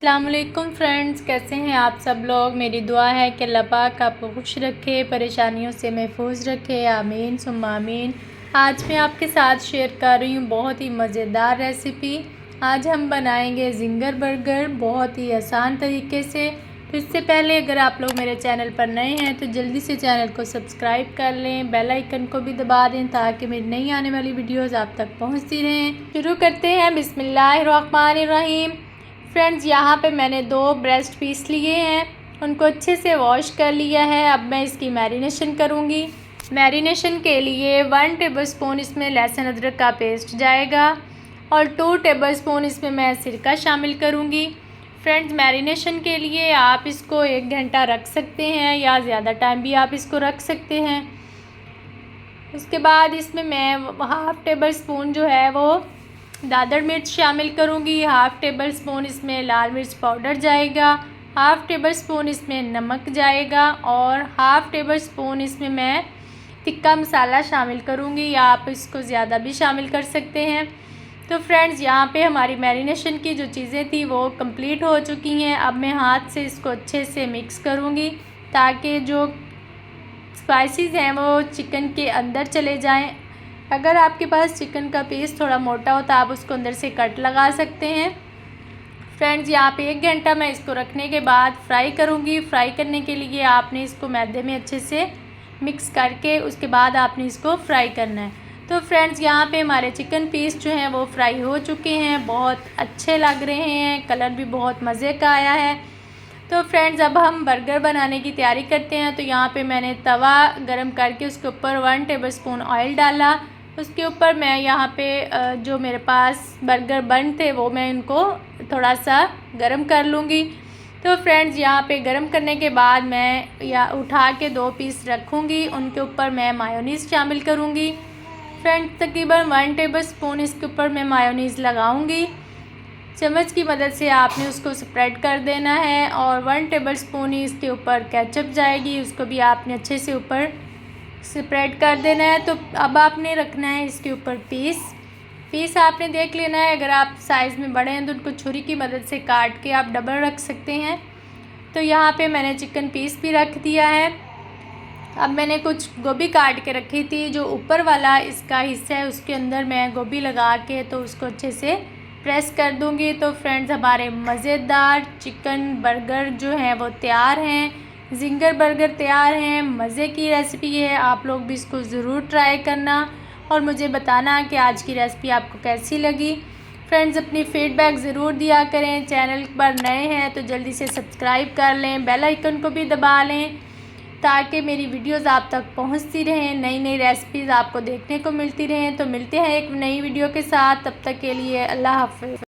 अस्सलामुअलैकुम फ्रेंड्स, कैसे हैं आप सब लोग। मेरी दुआ है कि अल्लाह पाक आपको खुश रखे, परेशानियों से महफूज रखे। आमीन सुम्मा आमीन। आज मैं आपके साथ शेयर कर रही हूँ बहुत ही मज़ेदार रेसिपी। आज हम बनाएंगे ज़िंगर बर्गर बहुत ही आसान तरीके से। तो इससे पहले अगर आप लोग मेरे चैनल पर नए हैं तो जल्दी से चैनल को सब्सक्राइब कर लें, बेल आइकन को भी दबा दें ताकि मेरी नई आने वाली वीडियोज़ आप तक पहुँचती रहें। शुरू करते हैं। बिस्मिल्लाहिर्रहमानिर्रहीम। फ्रेंड्स, यहाँ पे मैंने 2 ब्रेस्ट पीस लिए हैं, उनको अच्छे से वॉश कर लिया है। अब मैं इसकी मैरिनेशन करूँगी। मैरिनेशन के लिए 1 टेबलस्पून इसमें लहसुन अदरक का पेस्ट जाएगा और 2 टेबलस्पून इसमें मैं सिरका शामिल करूँगी। फ्रेंड्स, मैरिनेशन के लिए आप इसको 1 घंटा रख सकते हैं या ज़्यादा टाइम भी आप इसको रख सकते हैं। उसके बाद इसमें मैं 1/2 टेबलस्पून जो है वो दादर मिर्च शामिल करूँगी। 1/2 टेबलस्पून इसमें लाल मिर्च पाउडर जाएगा, 1/2 टेबलस्पून इसमें नमक जाएगा और 1/2 टेबलस्पून इसमें मैं तिक्का मसाला शामिल करूँगी, या आप इसको ज़्यादा भी शामिल कर सकते हैं। तो फ्रेंड्स, यहाँ पे हमारी मैरिनेशन की जो चीज़ें थी वो कंप्लीट हो चुकी हैं। अब मैं हाथ से इसको अच्छे से मिक्स करूँगी ताकि जो स्पाइसेस हैं वो चिकन के अंदर चले जाएं। अगर आपके पास चिकन का पीस थोड़ा मोटा हो तो आप उसको अंदर से कट लगा सकते हैं। फ्रेंड्स, यहाँ पे 1 घंटा मैं इसको रखने के बाद फ्राई करूँगी। फ्राई करने के लिए आपने इसको मैदे में अच्छे से मिक्स करके उसके बाद आपने इसको फ्राई करना है। तो फ्रेंड्स, यहाँ पे हमारे चिकन पीस जो हैं वो फ्राई हो चुके हैं, बहुत अच्छे लग रहे हैं, कलर भी बहुत मज़े का आया है। तो फ्रेंड्स, अब हम बर्गर बनाने की तैयारी करते हैं। तो यहाँ पे मैंने तवा गरम करके उसके ऊपर 1 टेबलस्पून ऑयल डाला। उसके ऊपर मैं यहाँ पे जो मेरे पास बर्गर बन थे वो मैं इनको थोड़ा सा गरम कर लूँगी। तो फ्रेंड्स, यहाँ पे गरम करने के बाद मैं या उठा के 2 पीस रखूँगी, उनके ऊपर मैं मायोनीज़ शामिल करूँगी। फ्रेंड्स, तकरीबन 1 टेबलस्पून इसके ऊपर मैं मायोनीज़ लगाऊँगी। चम्मच की मदद से आपने उसको स्प्रेड कर देना है और 1 टेबलस्पून ही इसके ऊपर केचप जाएगी, उसको भी आपने अच्छे से ऊपर स्प्रेड कर देना है। तो अब आपने रखना है इसके ऊपर पीस आपने देख लेना है। अगर आप साइज़ में बड़े हैं तो उनको छुरी की मदद से काट के आप डबल रख सकते हैं। तो यहाँ पे मैंने चिकन पीस भी रख दिया है। अब मैंने कुछ गोभी काट के रखी थी, जो ऊपर वाला इसका हिस्सा है उसके अंदर मैं गोभी लगा के तो उसको अच्छे से प्रेस कर दूँगी। तो फ्रेंड्स, हमारे मज़ेदार चिकन बर्गर जो हैं वो तैयार हैं, ज़िंगर बर्गर तैयार हैं। मज़े की रेसिपी है, आप लोग भी इसको ज़रूर ट्राई करना और मुझे बताना कि आज की रेसिपी आपको कैसी लगी। फ्रेंड्स, अपनी फ़ीडबैक ज़रूर दिया करें। चैनल पर नए हैं तो जल्दी से सब्सक्राइब कर लें, बेल आइकन को भी दबा लें ताकि मेरी वीडियोज़ आप तक पहुंचती रहें, नई नई रेसिपीज़ आपको देखने को मिलती रहें। तो मिलते हैं एक नई वीडियो के साथ, तब तक के लिए अल्लाह हाफ़िज़।